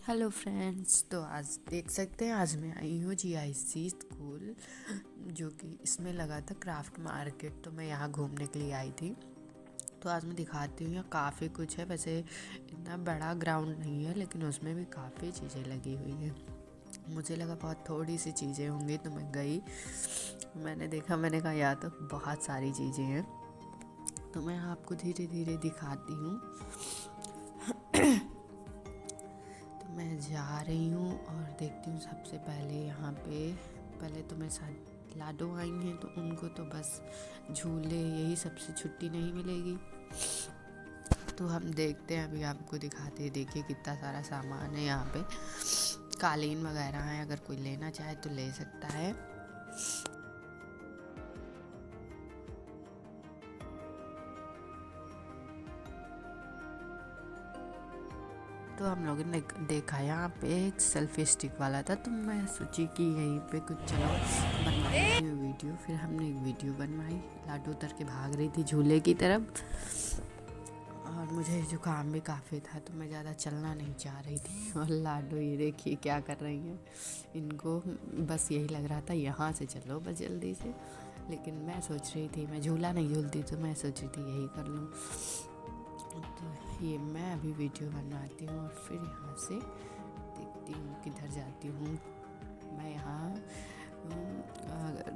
Hello friends. तो आज देख सकते हैं, आज मैं आई हूँ GIC स्कूल, जो कि इसमें लगा था क्राफ्ट मार्केट। तो मैं यहाँ घूमने के लिए आई थी। तो आज मैं दिखाती हूँ, यहाँ काफ़ी कुछ है। वैसे इतना बड़ा ग्राउंड नहीं है, लेकिन उसमें भी काफ़ी चीज़ें लगी हुई हैं। मुझे लगा बहुत थोड़ी सी चीज़ें होंगी, तो मैं गई, मैंने देखा, मैंने कहा यहाँ तो बहुत सारी चीज़ें हैं। तो मैं आपको धीरे धीरे दिखाती हूँ। मैं जा रही हूँ और देखती हूँ। सबसे पहले यहाँ पे पहले तो मेरे साथ लाडो आई हैं, तो उनको तो बस झूले यही सबसे छुट्टी नहीं मिलेगी। तो हम देखते हैं, अभी आपको दिखाते हैं। देखिए कितना सारा सामान है यहाँ पे, कालीन वगैरह है। अगर कोई लेना चाहे तो ले सकता है। तो हम लोगों ने देखा यहाँ पे एक सेल्फी स्टिक वाला था, तो मैं सोची कि यहीं पे कुछ चलो बनवा लेती हूँ वीडियो। फिर हमने एक वीडियो बनवाई। लाडो उतर के भाग रही थी झूले की तरफ, और मुझे जुकाम भी काफ़ी था, तो मैं ज़्यादा चलना नहीं चाह रही थी। और लाडो ये देखिए क्या कर रही हैं। इनको बस यही लग रहा था यहाँ से चलो बस जल्दी से, लेकिन मैं सोच रही थी, मैं झूला नहीं झूलती, तो मैं सोच रही थी यही कर लूँ। तो ये मैं अभी वीडियो बनवाती हूँ और फिर यहाँ से देखती हूँ किधर जाती हूँ। मैं यहाँ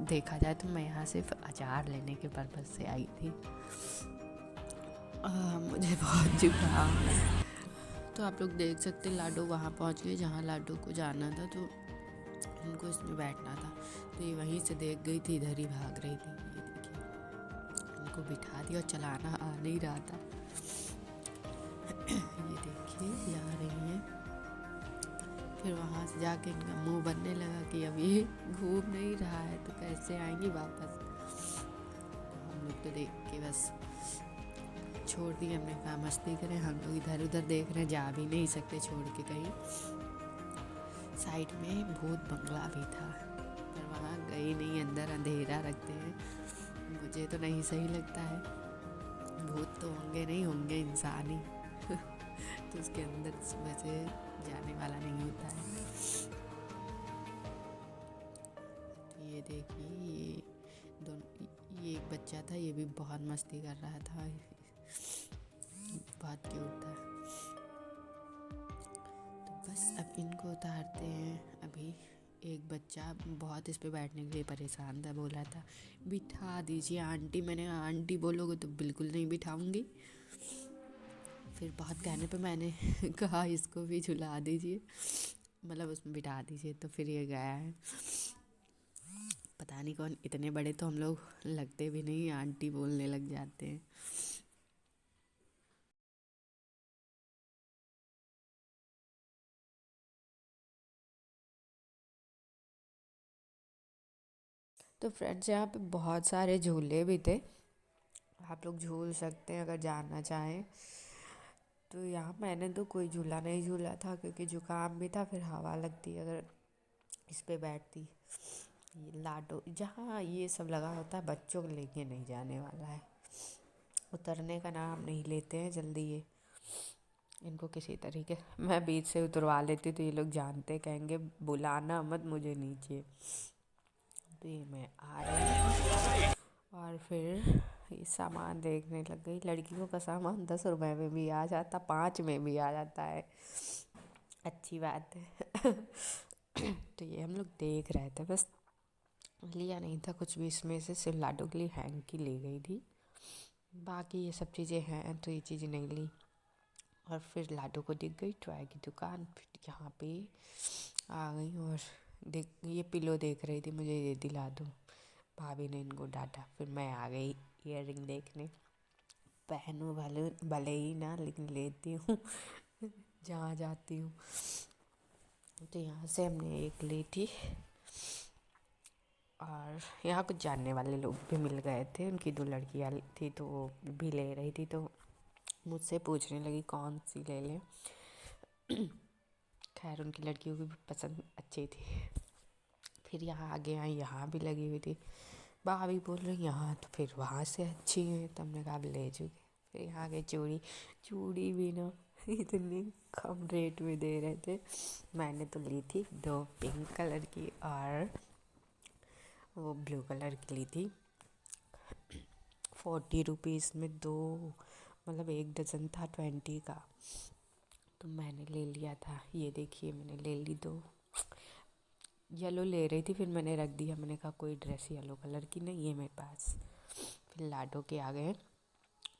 देखा जाए तो मैं यहाँ सिर्फ अचार लेने के पर्पज़ से आई थी। मुझे बहुत जुकाम है। तो आप लोग देख सकते हैं, लाडो वहाँ पहुँच गए जहाँ लाडो को जाना था, तो उनको इसमें बैठना था। तो ये वहीं से देख गई थी, इधर ही भाग रही थी। ये देखिए, उनको बिठा दिया और चलाना आ नहीं रहा था। ये देखिए जा रही हैं। फिर वहाँ से जाके इनका मुंह बनने लगा कि अब ये घूम नहीं रहा है तो कैसे आएंगी वापस। तो हम लोग तो देख के बस छोड़ दिए। हमने कहा मस्ती करें, हम लोग इधर उधर देख रहे हैं, जा भी नहीं सकते छोड़ के कहीं। साइड में भूत बंगला भी था, पर वहाँ गई नहीं। अंदर अंधेरा रखते हैं, मुझे तो नहीं सही लगता है। भूत तो होंगे नहीं, होंगे इंसान ही। तो उसके अंदर वैसे जाने वाला नहीं होता है। ये देखिए, ये एक बच्चा था, ये भी बहुत मस्ती कर रहा था, बहुत क्यूट था। तो बस अब इनको उतारते हैं। अभी एक बच्चा बहुत इस पे बैठने के लिए परेशान था, बोला था बिठा दीजिए आंटी। मैंने कहा आंटी बोलोगे तो बिल्कुल नहीं बिठाऊंगी। फिर बहुत कहने पे मैंने कहा इसको भी झुला दीजिए, मतलब उसमें बिठा दीजिए। तो फिर ये गया है। पता नहीं कौन, इतने बड़े तो हम लोग लगते भी नहीं, आंटी बोलने लग जाते हैं। तो फ्रेंड्स, यहाँ पे बहुत सारे झूले भी थे, आप लोग झूल सकते हैं अगर जाना चाहें। तो यहाँ मैंने तो कोई झूला नहीं झूला था, क्योंकि जुकाम भी था, फिर हवा लगती अगर इस पे बैठती। ये लाडो जहाँ ये सब लगा होता है, बच्चों को लेके नहीं जाने वाला है। उतरने का नाम नहीं लेते हैं जल्दी ये। इनको किसी तरीके मैं बीच से उतरवा लेती तो ये लोग जानते, कहेंगे बुलाना मत मुझे नीचे। तो ये मैं आ रही हूँ और फिर ये सामान देखने लग गई। लड़कियों का सामान 10 रुपए में भी आ जाता, 5 में भी आ जाता है, अच्छी बात है। तो ये हम लोग देख रहे थे, बस लिया नहीं था कुछ भी इसमें से, सिर्फ लाडो के लिए हैंकी ली गई थी। बाकी ये सब चीज़ें हैं तो ये चीज़ें नहीं ली। और फिर लाडो को दिख गई टॉय की दुकान, फिर यहाँ पे आ गई और देख ये पिलो देख रही थी, मुझे ये दिला दो। भाभी ने इनको डांटा, फिर मैं आ गई ईयररिंग देखने। पहनूं भले भले ही ना, लेकिन लेती हूँ जहाँ जाती हूँ। तो यहाँ से हमने एक ली थी, और यहाँ कुछ जानने वाले लोग भी मिल गए थे, उनकी 2 लड़कियाँ थी तो वो भी ले रही थी, तो मुझसे पूछने लगी कौन सी ले लें। खैर उनकी लड़कियों की भी पसंद अच्छी थी। फिर यहाँ आगे आई, यहाँ भी लगी हुई थी। भाभी बोल रही यहाँ तो फिर वहाँ से अच्छी है, तो हमने कहा ले चुके। फिर यहाँ आगे चूड़ी भी ना इतनी कम रेट में दे रहे थे। मैंने तो ली थी 2 पिंक कलर की और वो ब्लू कलर की ली थी। 40 रुपीज़ में 2, मतलब 1 डज़न था 20 का, तो मैंने ले लिया था। ये देखिए मैंने ले ली 2। येलो ले रही थी, फिर मैंने रख दिया। मैंने कहा कोई ड्रेस येलो कलर की नहीं है मेरे पास। फिर लाडो के आ गए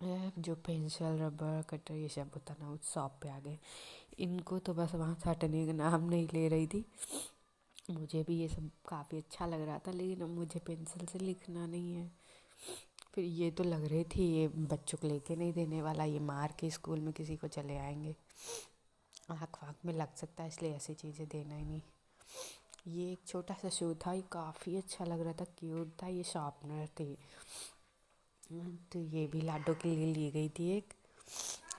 जो पेंसिल रबर कटर ये सब होता ना, उस शॉप पे आ गए। इनको तो बस वहाँ से हटने का नाम नहीं ले रही थी। मुझे भी ये सब काफ़ी अच्छा लग रहा था, लेकिन अब मुझे पेंसिल से लिखना नहीं है। फिर ये तो लग रही थी ये बच्चों को लेके नहीं देने वाला, ये मार के स्कूल में किसी को चले आएंगे, आँख वाँख में लग सकता है, इसलिए ऐसी चीज़ें देना ही नहीं। ये एक छोटा सा शू था, ये काफ़ी अच्छा लग रहा था, क्यूट था। ये शार्पनर थी, तो ये भी लाडो के लिए ली गई थी एक।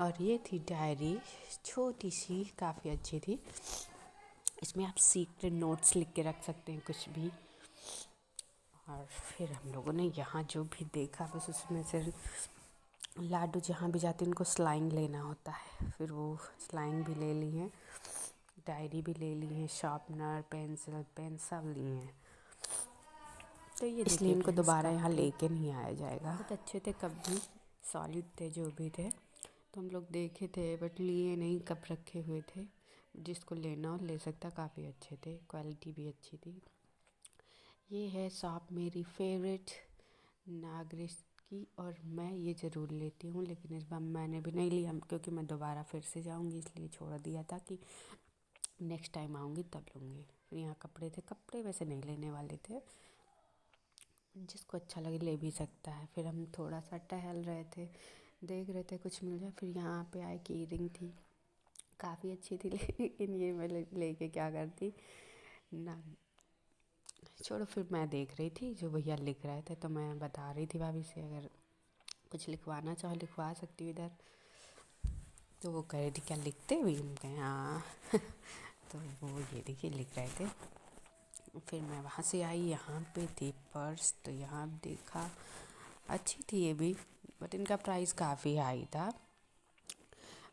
और ये थी डायरी, छोटी सी, काफ़ी अच्छी थी। इसमें आप सीक्रेट नोट्स लिख के रख सकते हैं, कुछ भी। और फिर हम लोगों ने यहाँ जो भी देखा बस उसमें से लाडो जहाँ भी जाते हैं उनको स्लाइंग लेना होता है, फिर वो स्लाइंग भी ले ली है, डायरी भी ले ली है, शार्पनर पेंसिल पेन सब लिए हैं। तो ये इसलिए इनको दोबारा यहाँ लेके नहीं आया जाएगा। बहुत अच्छे थे, कब भी सॉलिड थे जो भी थे, तो हम लोग देखे थे बट लिए नहीं, कब रखे हुए थे। जिसको लेना हो ले सकता, काफ़ी अच्छे थे, क्वालिटी भी अच्छी थी। ये है शॉप मेरी फेवरेट नागरिक की, और मैं ये ज़रूर लेती हूँ, लेकिन इस बार मैंने भी नहीं लिया क्योंकि मैं दोबारा फिर से जाऊँगी, इसलिए छोड़ दिया था कि नेक्स्ट टाइम आऊँगी तब लूँगी। फिर यहाँ कपड़े थे, कपड़े वैसे नहीं लेने वाले थे, जिसको अच्छा लगे ले भी सकता है। फिर हम थोड़ा सा टहल रहे थे, देख रहे थे कुछ मिल जाए। फिर यहाँ पे आए की इयरिंग थी, काफ़ी अच्छी थी, लेकिन ये मैं लेके क्या करती ना, छोड़ो। फिर मैं देख रही थी जो भैया लिख रहे थे, तो मैं बता रही थी भाभी से अगर कुछ लिखवाना चाहो लिखवा सकती हूँ इधर। तो वो कह रही थी क्या लिखते भी, हम कहें हाँ। तो वो ये देखिए लिख रहे थे। फिर मैं वहाँ से आई, यहाँ पे थी पर्स, तो यहाँ देखा अच्छी थी ये भी, बट इनका प्राइस काफ़ी हाई था।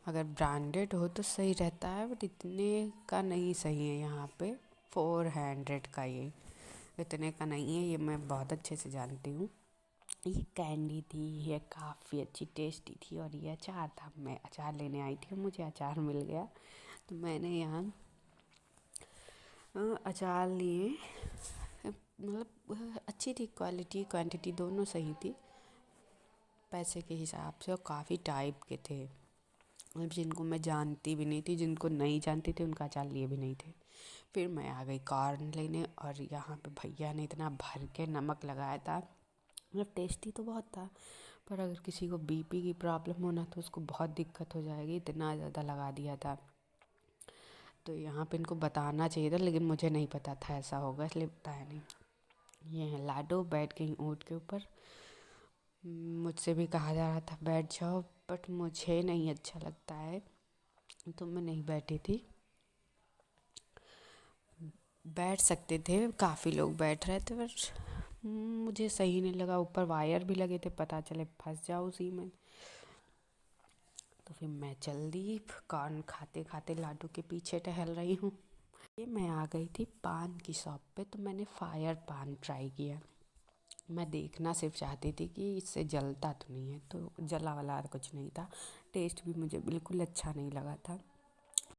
अगर ब्रांडेड हो तो सही रहता है, बट इतने का नहीं सही है। यहाँ पे 400 का, ये इतने का नहीं है, ये मैं बहुत अच्छे से जानती हूँ। ये कैंडी थी, ये काफ़ी अच्छी टेस्टी थी। और ये अचार था, मैं अचार लेने आई थी, मुझे अचार मिल गया, तो मैंने यहाँ अचार लिए। मतलब अच्छी थी, क्वालिटी क्वांटिटी दोनों सही थी पैसे के हिसाब से, और काफ़ी टाइप के थे, मतलब जिनको मैं जानती भी नहीं थी, जिनको नहीं जानती थी उनका अचार लिए भी नहीं थे। फिर मैं आ गई कॉर्न लेने, और यहाँ पे भैया ने इतना भर के नमक लगाया था, मतलब टेस्टी तो बहुत था, पर अगर किसी को बीपी की प्रॉब्लम होना तो उसको बहुत दिक्कत हो जाएगी, इतना ज़्यादा लगा दिया था। तो यहाँ पे इनको बताना चाहिए था, लेकिन मुझे नहीं पता था ऐसा होगा, इसलिए बताया नहीं। ये है लाडो, बैठ गई ऊँट के ऊपर। मुझसे भी कहा जा रहा था बैठ जाओ, बट मुझे नहीं अच्छा लगता है, तो मैं नहीं बैठी थी। बैठ सकते थे, काफ़ी लोग बैठ रहे थे, पर मुझे सही नहीं लगा। ऊपर वायर भी लगे थे, पता चले फंस जाओ उसी में। तो फिर मैं चल दी, कॉर्न खाते खाते लाडू के पीछे टहल रही हूँ। ये मैं आ गई थी पान की शॉप पे, तो मैंने फायर पान ट्राई किया। मैं देखना सिर्फ चाहती थी कि इससे जलता तो नहीं है, तो जला वाला कुछ नहीं था। टेस्ट भी मुझे बिल्कुल अच्छा नहीं लगा था।